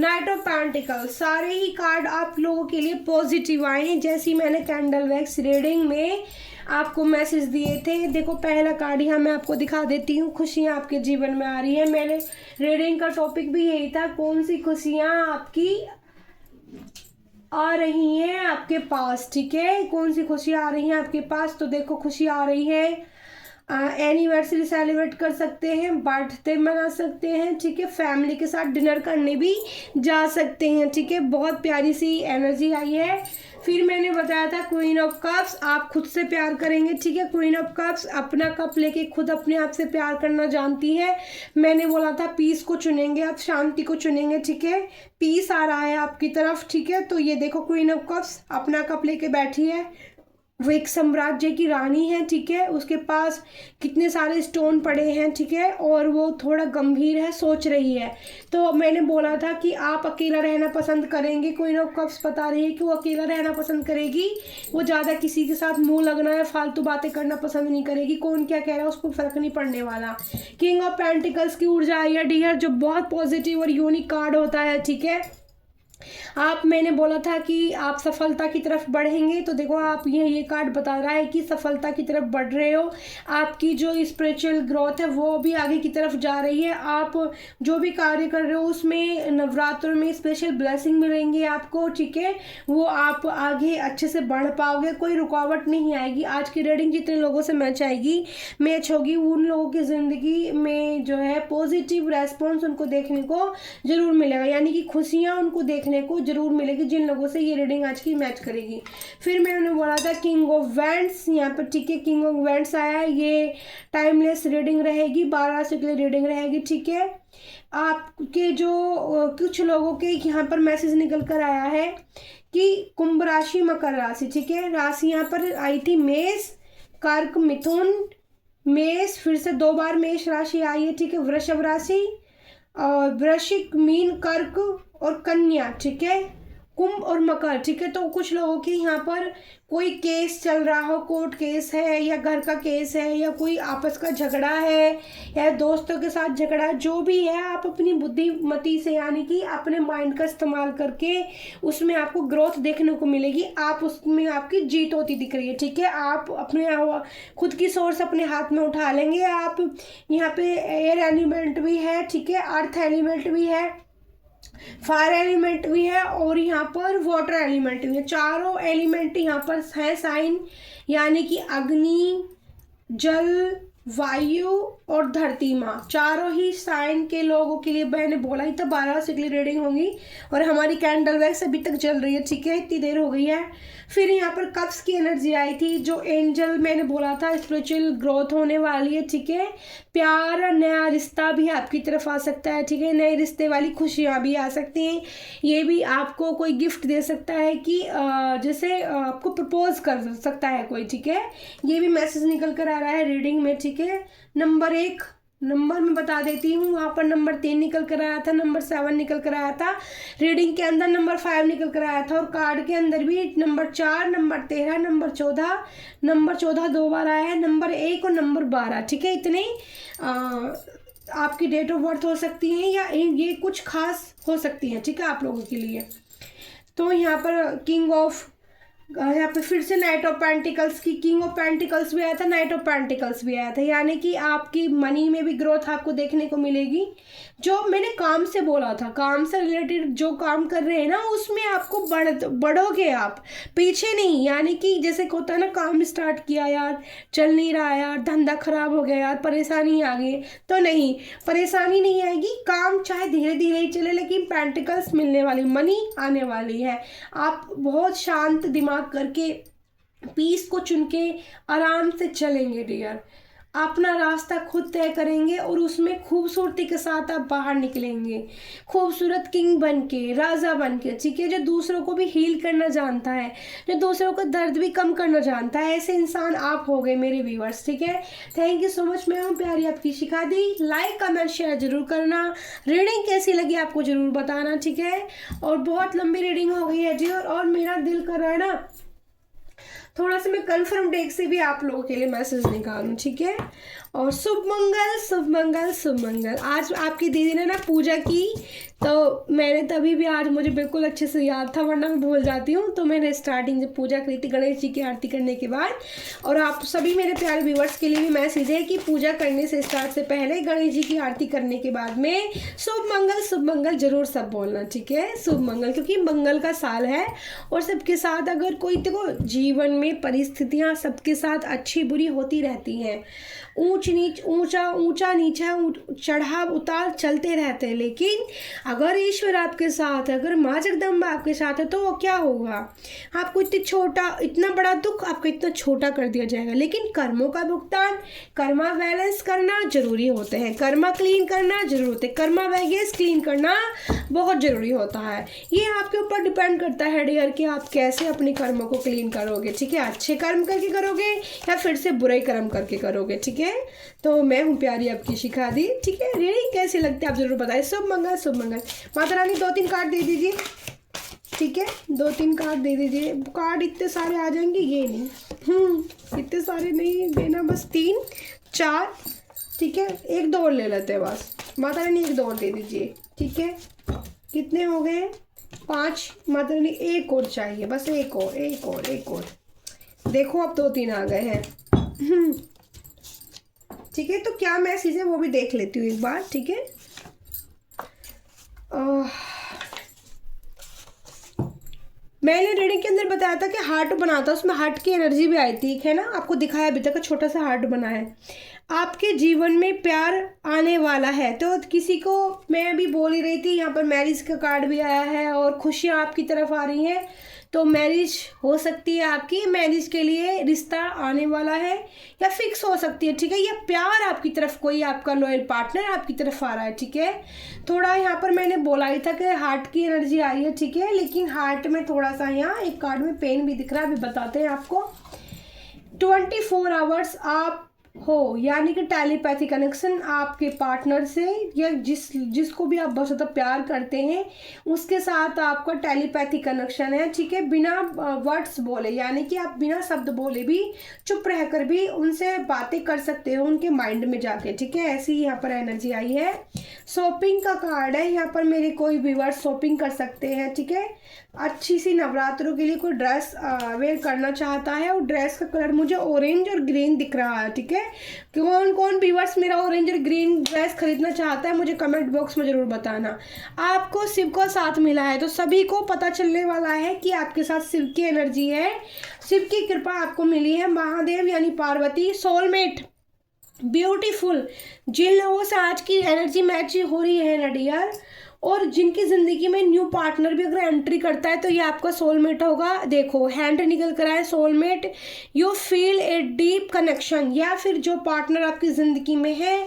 नाइट ऑफ पेंटिकल्स, सारे ही कार्ड आप लोगों के लिए पॉजिटिव आए हैं, जैसी मैंने कैंडल वैक्स रीडिंग में आपको मैसेज दिए थे। देखो पहला कार्ड यहाँ मैं आपको दिखा देती हूँ, खुशियाँ आपके जीवन में आ रही है। मैंने रीडिंग का टॉपिक भी यही था, कौन सी खुशियाँ आपकी आ रही हैं आपके पास, ठीक है, कौन सी खुशियाँ आ रही हैं आपके पास। तो देखो खुशी आ रही है, एनिवर्सरी सेलिब्रेट कर सकते हैं, बर्थडे मना सकते हैं, ठीक है, फैमिली के साथ डिनर करने भी जा सकते हैं, ठीक है। बहुत प्यारी सी एनर्जी आई है। फिर मैंने बताया था क्वीन ऑफ कप्स, आप खुद से प्यार करेंगे, ठीक है। क्वीन ऑफ कप्स अपना कप लेके खुद अपने आप से प्यार करना जानती है। मैंने बोला था पीस को चुनेंगे, आप शांति को चुनेंगे, ठीक है। पीस आ रहा है आपकी तरफ, ठीक है। तो ये देखो क्वीन ऑफ कप्स अपना कप लेके बैठी है, वो एक साम्राज्य की रानी है, ठीक है, उसके पास कितने सारे स्टोन पड़े हैं, ठीक है, और वो थोड़ा गंभीर है, सोच रही है। तो मैंने बोला था कि आप अकेला रहना पसंद करेंगे, क्वीन ऑफ कप्स बता रही है कि वो अकेला रहना पसंद करेगी, वो ज़्यादा किसी के साथ मुंह लगना या फालतू बातें करना पसंद नहीं करेगी, कौन क्या कह रहा है उसको फर्क नहीं पड़ने वाला। किंग ऑफ पेंटिकल्स की ऊर्जा आई है डियर, जो बहुत पॉजिटिव और यूनिक कार्ड होता है, ठीक है। आप, मैंने बोला था कि आप सफलता की तरफ बढ़ेंगे, तो देखो आप ये कार्ड बता रहा है कि सफलता की तरफ बढ़ रहे हो, आपकी जो स्पिरिचुअल ग्रोथ है वो भी आगे की तरफ जा रही है। आप जो भी कार्य कर रहे हो उसमें नवरात्र में स्पेशल ब्लेसिंग मिलेंगी आपको, ठीक है, वो आप आगे अच्छे से बढ़ पाओगे, कोई रुकावट नहीं आएगी। आज की रीडिंग जितने लोगों से मैच होगी उन लोगों की ज़िंदगी में जो है पॉजिटिव रेस्पॉन्स उनको देखने को ज़रूर मिलेगा, यानी कि खुशियाँ उनको देखने देखने को जरूर मिलेगी जिन लोगों से ये रीडिंग आज की मैच करेगी। फिर मैंने बोला था किंग ऑफ वैंड्स, यहाँ पर ठीक है किंग ऑफ वैंड्स आया है। ये टाइमलेस रीडिंग रहेगी, 12 राशि के लिए रीडिंग रहेगी, ठीक है। आपके जो कुछ लोगों के यहाँ पर मैसेज निकल कर आया है कि कुंभ राशि, मकर राशि, ठीक है। राशि यहाँ पर आई थी मेष, कर्क, मिथुन, मेष, फिर से 2 बार मेष राशि आई है, ठीक है। वृषभ राशि और वृश्चिक, मीन, कर्क और कन्या, ठीक है। कुंभ और मकर, ठीक है। तो कुछ लोगों के यहाँ पर कोई केस चल रहा हो, कोर्ट केस है या घर का केस है या कोई आपस का झगड़ा है या दोस्तों के साथ झगड़ा, जो भी है आप अपनी बुद्धिमती से यानी कि अपने माइंड का इस्तेमाल करके उसमें आपको ग्रोथ देखने को मिलेगी। आप उसमें आपकी जीत होती दिख रही है, ठीक है। आप अपने खुद की सोर्स अपने हाथ में उठा लेंगे। आप यहाँ पे एयर एलिमेंट भी है, ठीक है, अर्थ एलिमेंट भी है, फायर एलिमेंट भी है और यहाँ पर वाटर एलिमेंट भी है। चारों एलिमेंट यहाँ पर है साइन, यानी कि अग्नि, जल, वायु और धरती माँ, चारों ही साइन के लोगों के लिए मैंने बोला ही था 12 से रीडिंग होगी। और हमारी कैंडल वैक्स अभी तक चल रही है, ठीक है, इतनी देर हो गई है। फिर यहाँ पर कप्स की एनर्जी आई थी, जो एंजल मैंने बोला था स्पिरिचुअल ग्रोथ होने वाली है, ठीक है। प्यार, नया रिश्ता भी आपकी तरफ आ सकता है, ठीक है। नए रिश्ते वाली खुशियाँ भी आ सकती हैं। ये भी आपको कोई गिफ्ट दे सकता है कि जैसे आपको प्रपोज कर सकता है कोई, ठीक है। ये भी मैसेज निकल कर आ रहा है रीडिंग में, ठीक है। नंबर 1 नंबर मैं बता देती हूँ, वहाँ पर नंबर 3 निकल कर आया था, नंबर 7 निकल कर आया था, रीडिंग के अंदर नंबर 5 निकल कर आया था और कार्ड के अंदर भी नंबर 4, नंबर 13, नंबर 14 2 बार आया है, नंबर 1 और नंबर 12, ठीक है। इतने आपकी डेट ऑफ बर्थ हो सकती हैं या ये कुछ खास हो सकती हैं, ठीक है, आप लोगों के लिए। तो यहाँ पर किंग ऑफ, यहाँ पे फिर से नाइट ऑफ पेंटिकल्स की, किंग ऑफ पेंटिकल्स भी आया था, नाइट ऑफ पेंटिकल्स भी आया था, यानी कि आपकी मनी में भी ग्रोथ आपको देखने को मिलेगी। जो मैंने काम से बोला था, काम से रिलेटेड जो काम कर रहे हैं ना उसमें आपको बढ़ोगे आप, पीछे नहीं। यानी कि जैसे होता है ना, काम स्टार्ट किया यार चल नहीं रहा यार, धंधा खराब हो गया यार, परेशानी आ गई, तो नहीं, परेशानी नहीं आएगी। काम चाहे धीरे धीरे ही चले लेकिन पेंटिकल्स मिलने वाली, मनी आने वाली है। आप बहुत शांत दिमाग करके पीस को चुन के आराम से चलेंगे डियर, अपना रास्ता खुद तय करेंगे और उसमें खूबसूरती के साथ आप बाहर निकलेंगे, खूबसूरत किंग बन के, राजा बन के, ठीक है। जो दूसरों को भी हील करना जानता है, जो दूसरों का दर्द भी कम करना जानता है, ऐसे इंसान आप हो गए मेरे व्यूअर्स, ठीक है। Thank you so much. मैं हूँ प्यारी आपकी शिखा दी। लाइक कमेंट शेयर जरूर करना, रीडिंग कैसी लगी आपको जरूर बताना, ठीक है। और बहुत लंबी रीडिंग हो गई है जी, और मेरा दिल कर रहा है ना थोड़ा सा मैं कंफर्म डेट से भी आप लोगों के लिए मैसेज निकालूं, ठीक है। और शुभ मंगल शुभ मंगल शुभ मंगल। आज आपकी दीदी ने ना पूजा की, तो मैंने तभी भी आज मुझे बिल्कुल अच्छे से याद था, वरना मैं भूल जाती हूँ। तो मैंने स्टार्टिंग जब पूजा करी थी गणेश जी की आरती करने के बाद, और आप सभी मेरे प्यारे व्यूवर्स के लिए भी मैसेज है कि पूजा करने से स्टार्ट से पहले गणेश जी की आरती करने के बाद में शुभ मंगल जरूर सब बोलना, ठीक है। शुभ मंगल, क्योंकि मंगल का साल है और सबके साथ अगर कोई, देखो जीवन में परिस्थितियाँ सबके साथ अच्छी बुरी होती रहती हैं, ऊंच नीच, ऊंचा नीचा, चढ़ाव उतार चलते रहते हैं, लेकिन अगर ईश्वर आपके साथ है, अगर माँ जगदम्बा आपके साथ है, तो वो क्या होगा, आपको इतना बड़ा दुख आपको इतना छोटा कर दिया जाएगा। लेकिन कर्मों का भुगतान, कर्मा बैलेंस करना जरूरी होते हैं, कर्मा क्लीन करना जरूरी होते हैं, कर्मा बैगेज क्लीन करना बहुत जरूरी होता है। ये आपके ऊपर डिपेंड करता है डियर कि आप कैसे अपने कर्मों को क्लीन करोगे, ठीक है। अच्छे कर्म करके करोगे या फिर से बुरे कर्म करके करोगे, ठीक है। तो मैं हूँ प्यारी आपकी शिखा दी, ठीक है। रीडिंग कैसे लगती है आप जरूर बताएं। शुभ मंगल शुभ मंगल। माता रानी 2-3 कार्ड दे दीजिए, ठीक है, 2-3 कार्ड दे दीजिए। कार्ड इतने सारे आ जाएंगे, ये नहीं, इतने सारे नहीं देना, बस 3-4, ठीक है। 1-2 और ले लेते हैं बस। माता रानी 1-2 और दे दीजिए, ठीक है। कितने हो गए? 5। माता रानी 1 और चाहिए, बस 1 और। देखो अब 2-3 आ गए हैं, ठीक है। तो क्या मैसेज है वो भी देख लेती हूँ एक बार, ठीक है। मैंने रीडिंग के अंदर बताया था कि हार्ट बना था, उसमें हार्ट की एनर्जी भी आई थी, है ना। आपको दिखाया अभी तक छोटा सा हार्ट बना है। आपके जीवन में प्यार आने वाला है। तो किसी को, मैं अभी बोल ही रही थी, यहाँ पर मैरिज का कार्ड भी आया है और खुशियाँ आपकी तरफ आ रही हैं। तो मैरिज हो सकती है आपकी, मैरिज के लिए रिश्ता आने वाला है या फिक्स हो सकती है, ठीक है। या प्यार आपकी तरफ, कोई आपका लॉयल पार्टनर आपकी तरफ आ रहा है, ठीक है। थोड़ा यहाँ पर मैंने बोला ही था कि हार्ट की एनर्जी आई है, ठीक है। लेकिन हार्ट में थोड़ा सा यहाँ एक कार्ड में पेन भी दिख रहा है, अभी बताते हैं आपको। 24 आवर्स आप हो, यानी कि टेलीपैथी कनेक्शन आपके पार्टनर से या जिसको भी आप बहुत ज़्यादा प्यार करते हैं उसके साथ आपका टेलीपैथी कनेक्शन है, ठीक है। बिना वर्ड्स बोले, यानी कि आप बिना शब्द बोले भी, चुप रहकर भी उनसे बातें कर सकते हो उनके माइंड में जाके, ठीक है। ऐसी यहाँ पर एनर्जी आई है। शॉपिंग का कार्ड है, यहाँ पर मेरे कोई व्यूअर्स शॉपिंग कर सकते हैं, ठीक है। अच्छी सी नवरात्रों के लिए कोई ड्रेस वेयर करना चाहता है और ड्रेस का कलर मुझे ऑरेंज और ग्रीन दिख रहा है, ठीक है। कौन कौन व्यूअर्स मेरा ऑरेंज और ग्रीन ड्रेस खरीदना चाहता है मुझे कमेंट बॉक्स में ज़रूर बताना। आपको शिव का साथ मिला है तो सभी को पता चलने वाला है कि आपके साथ शिव की एनर्जी है, शिव की कृपा आपको मिली है। महादेव यानी पार्वती, सोलमेट, ब्यूटीफुल। जिन लोगों से आज की एनर्जी मैच हो रही है ना डियर, और जिनकी ज़िंदगी में न्यू पार्टनर भी अगर एंट्री करता है तो ये आपका सोलमेट होगा। देखो हैंड निकल कर आए soulmate, you feel a deep connection, या फिर जो पार्टनर आपकी ज़िंदगी में है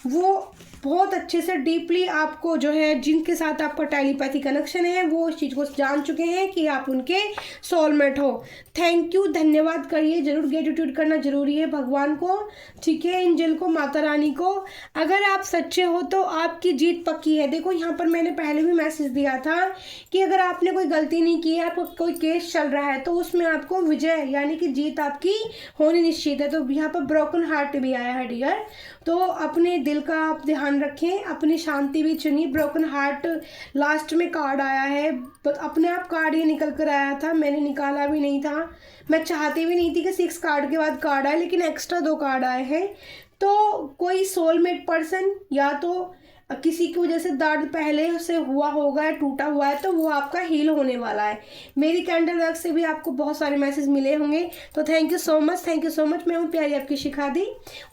वो बहुत अच्छे से डीपली आपको जो है, जिनके साथ आपका टेलीपैथी कनेक्शन है वो इस चीज़ को जान चुके हैं कि आप उनके सोलमेट हो। थैंक यू, धन्यवाद करिए जरूर, ग्रेटिट्यूड करना जरूरी है भगवान को, ठीक है, एंजल को, माता रानी को। अगर आप सच्चे हो तो आपकी जीत पक्की है। देखो यहाँ पर मैंने पहले भी मैसेज दिया था कि अगर आपने कोई गलती नहीं की है, आपको कोई केस चल रहा है तो उसमें आपको विजय यानी कि जीत आपकी होनी निश्चित है। तो यहाँ पर ब्रोकन हार्ट भी आया है डियर, तो अपने दिल का आप ध्यान रखें, अपनी शांति भी चुनिए। ब्रोकन हार्ट लास्ट में कार्ड आया है, तो अपने आप कार्ड ये निकल कर आया था, मैंने निकाला भी नहीं था, मैं चाहती भी नहीं थी कि 6 कार्ड के बाद कार्ड आए, लेकिन एक्स्ट्रा 2 कार्ड आए हैं। तो कोई सोलमेट पर्सन या तो किसी की वजह से दर्द पहले से हुआ होगा या टूटा हुआ है तो वो आपका हील होने वाला है। मेरी कैंडल वर्क से भी आपको बहुत सारे मैसेज मिले होंगे, तो thank you so much, thank you so much. मैं हूँ प्यारी आपकी शिखा दी,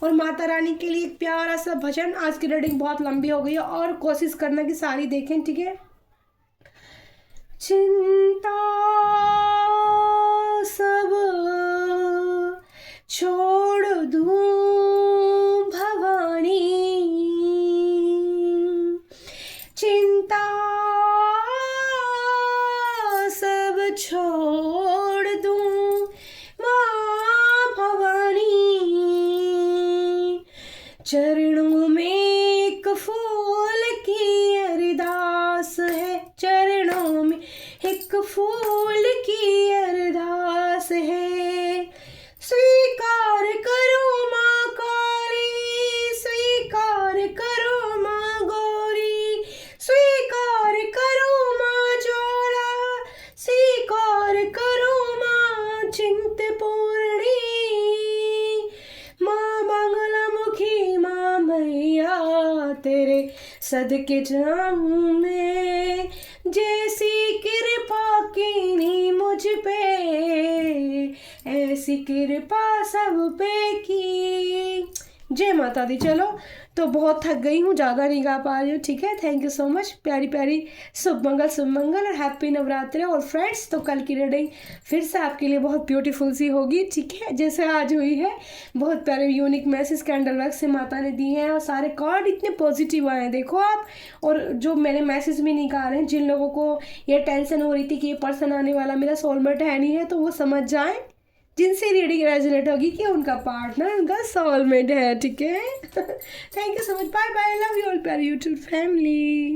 और माता रानी के लिए एक प्यारा सा भजन। आज की रीडिंग बहुत लंबी हो गई है और कोशिश करना कि सारी देखें, ठीक है। चिंता सब छोड़ दूं भवानी, चिंता सब छोड़ दूं माँ भवानी, चरणों में एक फूल की अरदास है, चरणों में एक फूल की अरदास है। स्वीकार करो माँ काली, स्वीकार करो माँ गौरी, स्वीकार करो माँ ज्वाला, स्वीकार करो माँ चिंतपूर्णी, माँ मंगलमुखी, माँ मैया तेरे सदके जाऊं मैं, जैसी कृपा कीनी मुझ पे ऐसी कृपा सब पे की। जय माता दी। चलो तो बहुत थक गई हूँ, ज़्यादा नहीं गा पा रही हूँ, ठीक है। थैंक यू सो मच, प्यारी प्यारी शुभ मंगल और हैप्पी नवरात्रि। और फ्रेंड्स, तो कल की रीडिंग फिर से आपके लिए बहुत ब्यूटीफुल सी होगी, ठीक है, जैसे आज हुई है। बहुत प्यारे यूनिक मैसेज कैंडल वर्क से माता ने दिए हैं और सारे कार्ड इतने पॉजिटिव आए हैं, देखो आप। और जो मैंने मैसेज भी निकाले हैं, जिन लोगों को ये टेंशन हो रही थी कि ये पर्सन आने वाला मेरा सोलमेट है नहीं है, तो वो समझ जाएं, जिनसे रीडिंग रेजोनेट होगी कि उनका पार्टनर उनका सोलमेट है, ठीक है। Thank you so much, bye bye, love you all प्यारी यूट्यूब फैमिली।